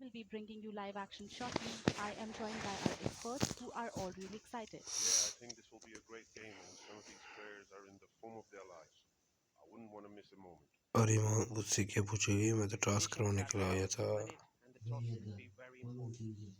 will be bringing you live action shortly. I am joined by our experts who are all really excited. Yeah, I think this will be a great game, and some of these players are in the form of their lives. I wouldn't want to miss a moment. अरे माँ मुझसे क्या पूछेगी? मैं तो task करवाने के लिए आया था। And the toss will be very important.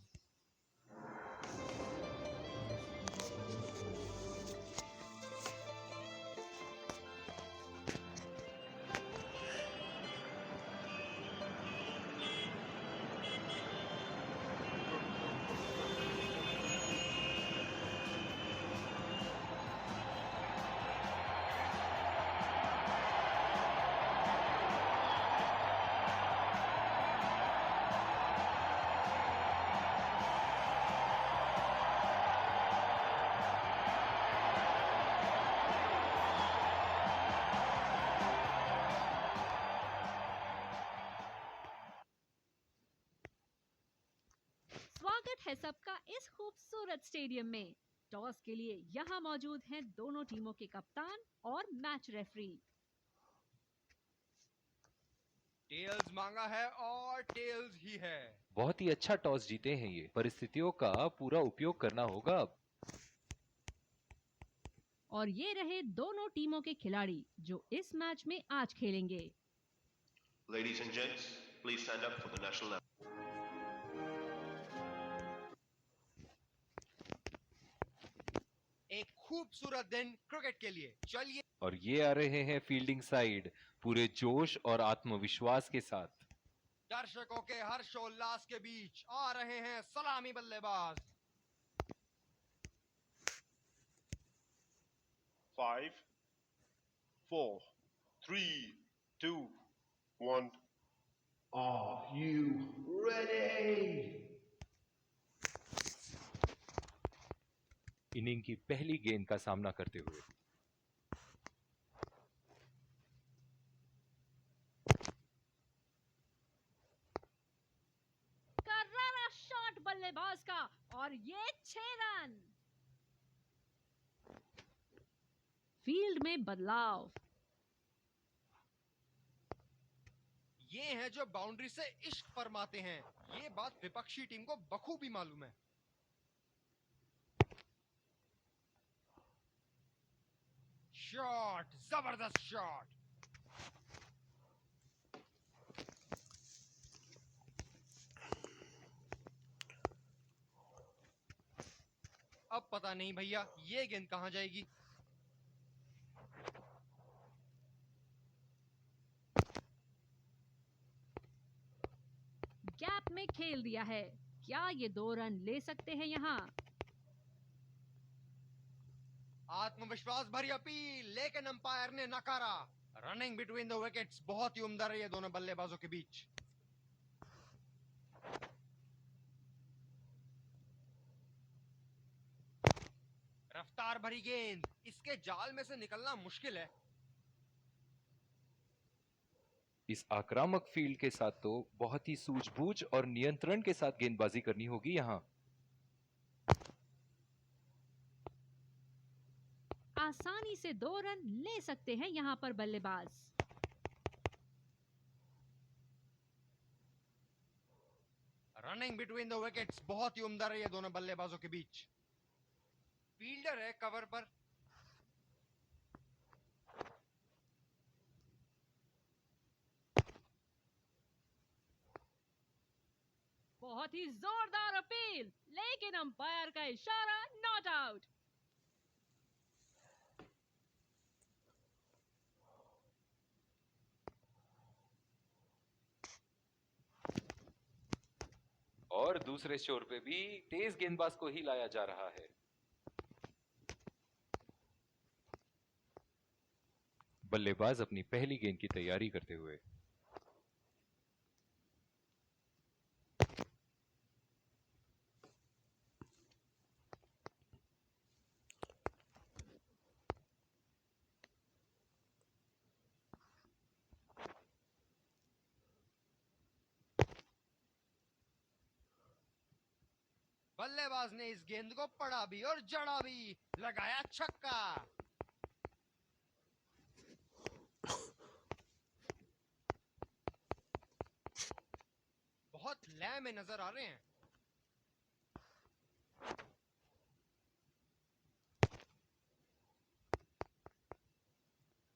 स्वागत है सबका इस खूबसूरत स्टेडियम में। टॉस के लिए यहाँ मौजूद हैं दोनों टीमों के कप्तान और मैच रेफरी। टेल्स मांगा है और टेल्स ही है। बहुत ही अच्छा टॉस जीते हैं ये। परिस्थितियों का पूरा उपयोग करना होगा अब। और ये रहे दोनों टीमों के खिलाड़ी जो इस मैच में आज खेलेंगे। Ladies and gents, please stand up for the national anthem. एक खूबसूरत दिन क्रिकेट के लिए। चलिए। और ये आ रहे हैं फील्डिंग साइड पूरे जोश और आत्मविश्वास के साथ। दर्शकों के हर्षोल्लास के बीच आ रहे हैं सलामी बल्लेबाज। 5, 4, 3, 2, 1. Are you ready? इनिंग की पहली गेंद का सामना करते हुए करारा शॉट बल्लेबाज का और ये 6 रन। फील्ड में बदलाव। ये हैं जो बाउंड्री से इश्क फरमाते हैं। ये बात विपक्षी टीम को बखूबी मालूम है। शॉट, जबरदस्त शॉट। अब पता नहीं भैया ये गेंद कहां जाएगी। गैप में खेल दिया है। क्या ये 2 रन ले सकते हैं यहाँ? आत्मविश्वास भरी अपील लेकिन अंपायर ने नकारा। रनिंग बिटवीन द विकेट्स बहुत ही उम्दा रही है दोनों बल्लेबाजों के बीच। रफ्तार भरी गेंद, इसके जाल में से निकलना मुश्किल है। इस आक्रामक फील्ड के साथ तो बहुत ही सूझबूझ और नियंत्रण के साथ गेंदबाजी करनी होगी यहाँ। आसानी से 2 रन ले सकते हैं यहाँ पर बल्लेबाज। रनिंग बिटवीन द विकेट्स बहुत ही उम्दा रही है दोनों बल्लेबाजों के बीच। फील्डर है कवर पर। बहुत ही जोरदार अपील लेकिन अंपायर का इशारा नॉट आउट। और दूसरे छोर पे भी तेज गेंदबाज को ही लाया जा रहा है। बल्लेबाज अपनी पहली गेंद की तैयारी करते हुए बल्लेबाज ने इस गेंद को पड़ा भी और जड़ा भी। लगाया छक्का। बहुत लय में नजर आ रहे हैं।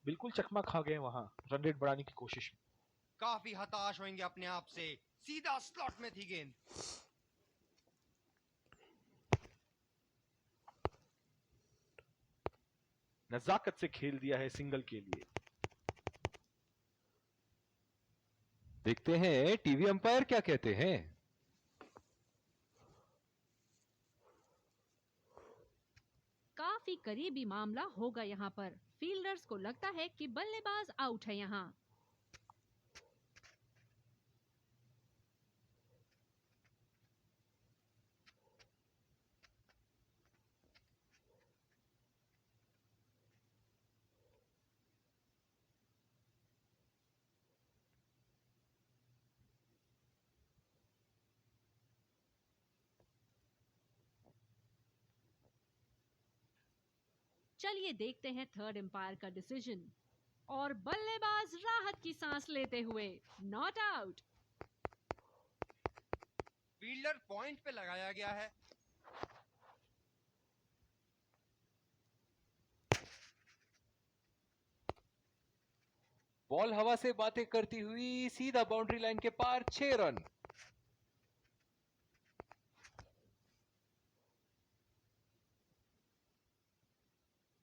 बिल्कुल चकमा खा गए वहां रन रेट बढ़ाने की कोशिश में। काफी हताश होंगे अपने आप से। सीधा स्लॉट में थी गेंद। नजाकत से खेल दिया है सिंगल के लिए। देखते हैं टीवी अंपायर क्या कहते हैं। काफी करीबी मामला होगा यहाँ पर। फील्डर्स को लगता है कि बल्लेबाज आउट है यहाँ। चलिए देखते हैं थर्ड एम्पायर का डिसीजन। और बल्लेबाज राहत की सांस लेते हुए नॉट आउट। फील्डर पॉइंट पे लगाया गया है। बॉल हवा से बातें करती हुई सीधा बाउंड्री लाइन के पार 6 रन।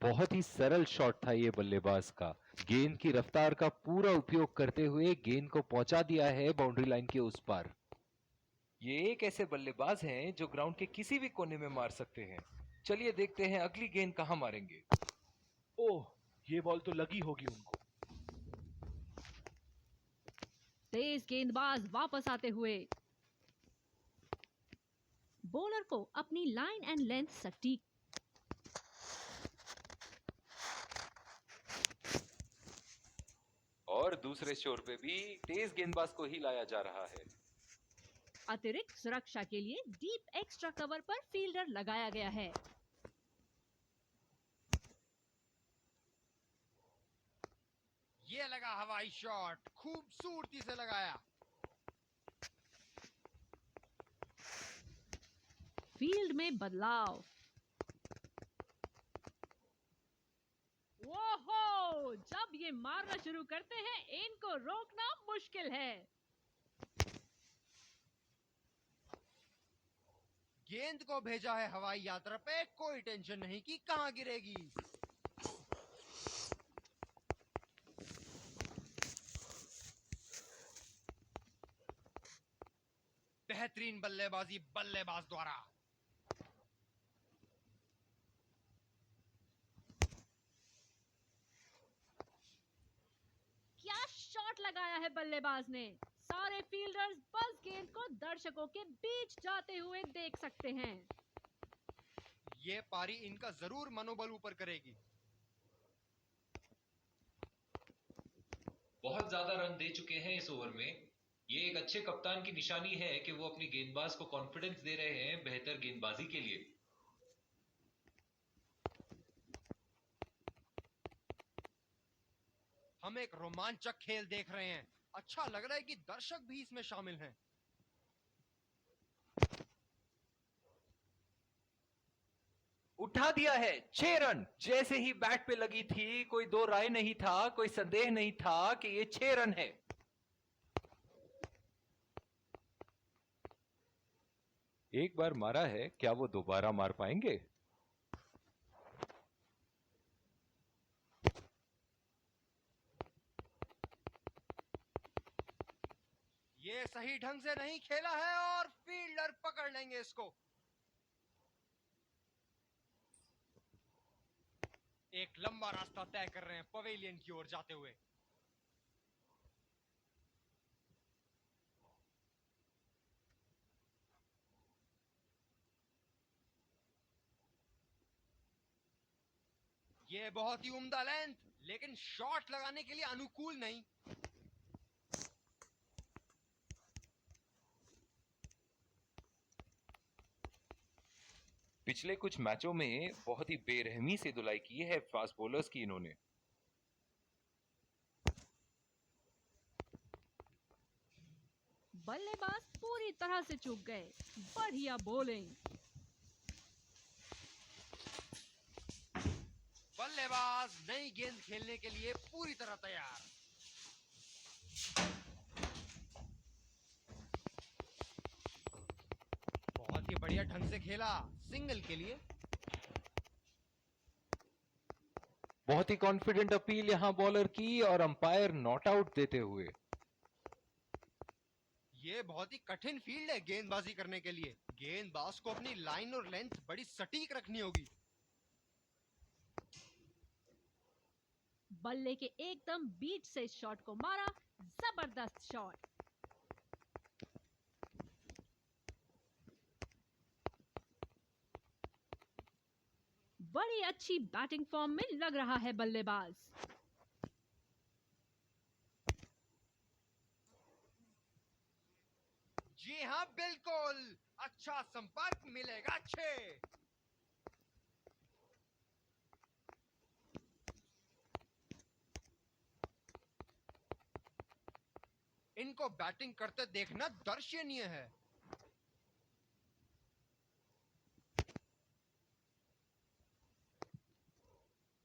बहुत ही सरल शॉट था ये बल्लेबाज का। गेंद की रफ्तार का पूरा उपयोग करते हुए गेंद को पहुंचा दिया है बाउंड्री लाइन के उस पार। ये एक ऐसे बल्लेबाज हैं जो ग्राउंड के किसी भी कोने में मार सकते हैं। चलिए देखते हैं अगली गेंद कहां मारेंगे। ओह, ये बॉल तो लगी होगी उनको। तेज गेंदबाज वापस आते हुए बॉलर को अपनी लाइन एंड लेंथ सटीक। और दूसरे छोर पे भी तेज गेंदबाज को ही लाया जा रहा है। अतिरिक्त सुरक्षा के लिए डीप एक्स्ट्रा कवर पर फील्डर लगाया गया है। ये लगा हवाई शॉट। खूबसूरती से लगाया। फील्ड में बदलाव। ओहो, जब ये मारना शुरू करते हैं इनको रोकना मुश्किल है। गेंद को भेजा है हवाई यात्रा पे। कोई टेंशन नहीं कि कहां गिरेगी। बेहतरीन बल्लेबाजी बल्लेबाज द्वारा। क्या शॉट लगाया है बल्लेबाज ने। सारे फील्डर्स बस गेंद को दर्शकों के बीच जाते हुए देख सकते हैं। ये पारी इनका जरूर मनोबल ऊपर करेगी। बहुत ज्यादा रन दे चुके हैं इस ओवर में। ये एक अच्छे कप्तान की निशानी है कि वो अपनी गेंदबाज को कॉन्फिडेंस दे रहे हैं बेहतर गेंदबाजी के लिए। हम एक रोमांचक खेल देख रहे हैं। अच्छा लग रहा है कि दर्शक भी इसमें शामिल हैं। उठा दिया है 6 रन। जैसे ही बैट पे लगी थी कोई दो राय नहीं था, कोई संदेह नहीं था कि ये 6 रन है। एक बार मारा है, क्या वो दोबारा मार पाएंगे? ये सही ढंग से नहीं खेला है और फील्डर पकड़ लेंगे इसको। एक लंबा रास्ता तय कर रहे हैं पवेलियन की ओर जाते हुए। ये बहुत ही उम्दा लेंथ, लेकिन शॉट लगाने के लिए अनुकूल नहीं। पिछले कुछ मैचों में बहुत ही बेरहमी से धुलाई की है फास्ट बॉलर्स की इन्होंने। बल्लेबाज पूरी पूरी तरह से चूक गए। बढ़िया बॉलिंग। बल्लेबाज नई गेंद खेलने के लिए पूरी तरह तैयार। बहुत ही बढ़िया ढंग से खेला, सिंगल के लिए। बहुत ही कॉन्फिडेंट अपील यहां बॉलर की और अंपायर नॉट आउट देते हुए। ये बहुत ही कठिन फील्ड है गेंदबाजी करने के लिए। गेंदबाज को अपनी लाइन और लेंथ बड़ी सटीक रखनी होगी। बल्ले के एकदम बीच से इस शॉट को मारा। जबरदस्त शॉट। बड़ी अच्छी बैटिंग फॉर्म में लग रहा है बल्लेबाज। जी हाँ, बिल्कुल अच्छा संपर्क मिलेगा। अच्छे इनको बैटिंग करते देखना दर्शनीय है।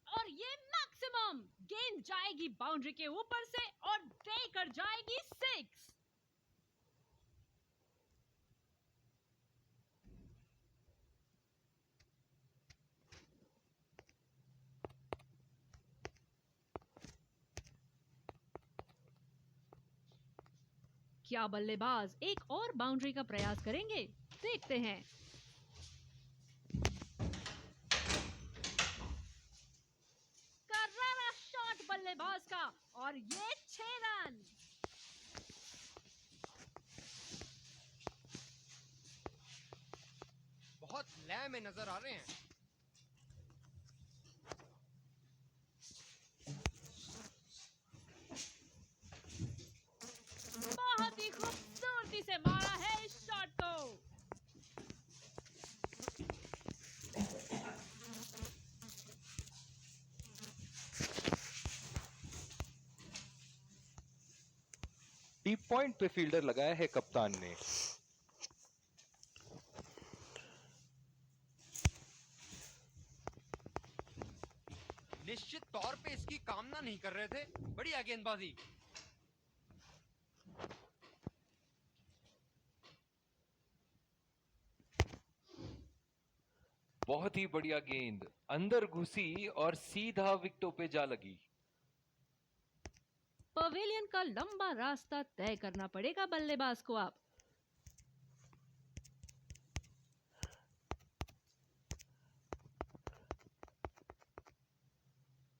और ये मैक्सिमम गेंद जाएगी बाउंड्री के ऊपर से और देकर जाएगी 6। क्या बल्लेबाज एक और बाउंड्री का प्रयास करेंगे? देखते हैं। करारा शॉट बल्लेबाज का और ये 6 रन। बहुत लय में नजर आ रहे हैं। बहुत ही खूबसूरती से मारा है इस शॉट को। डीप पॉइंट पे फील्डर लगाया है कप्तान ने। निश्चित तौर पे इसकी कामना नहीं कर रहे थे। बढ़िया गेंदबाजी। बहुत ही बढ़िया गेंद अंदर घुसी और सीधा विकेटों पे जा लगी। पवेलियन का लंबा रास्ता तय करना पड़ेगा बल्लेबाज को अब।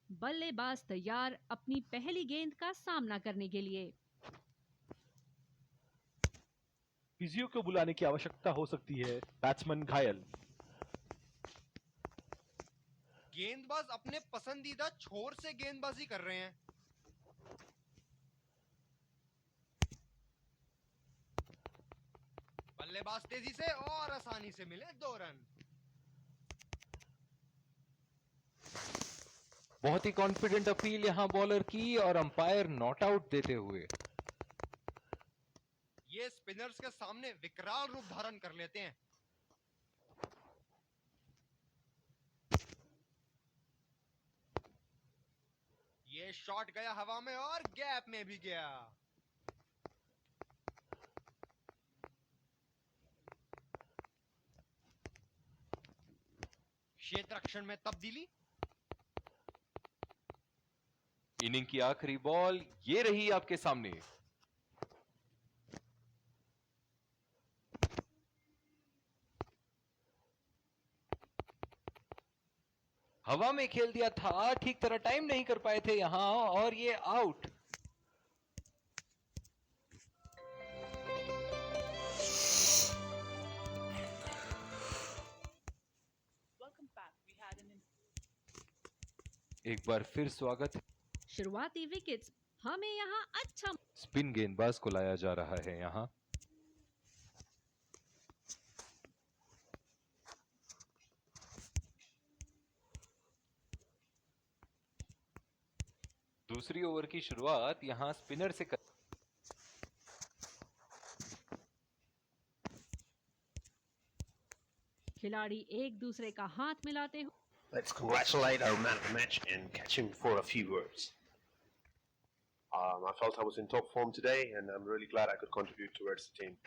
बल्लेबाज तैयार अपनी पहली गेंद का सामना करने के लिए। फिजियो को बुलाने की आवश्यकता हो सकती है। बैट्समैन घायल। गेंदबाज अपने पसंदीदा छोर से गेंदबाजी कर रहे हैं। बल्लेबाज तेजी से और आसानी से मिले 2 रन। बहुत ही कॉन्फिडेंट अपील यहां बॉलर की और अंपायर नॉट आउट देते हुए। ये स्पिनर्स के सामने विकराल रूप धारण कर लेते हैं। ये शॉट गया हवा में और गैप में भी गया। क्षेत्र रक्षण में तब्दीली। इनिंग की आखिरी बॉल ये रही आपके सामने। हवा में खेल दिया था, ठीक तरह टाइम नहीं कर पाए थे यहां और ये आउट। एक बार फिर स्वागत। शुरुआती विकेट्स हमें यहाँ अच्छा। स्पिन गेंदबाज को लाया जा रहा है यहां। दूसरी ओवर की शुरुआत यहां स्पिनर से कर। खिलाड़ी एक दूसरे का हाथ मिलाते हुए Let's congratulate our man of the match and catch him for a few words. I felt I was in top form today, and I'm really glad I could contribute towards the team.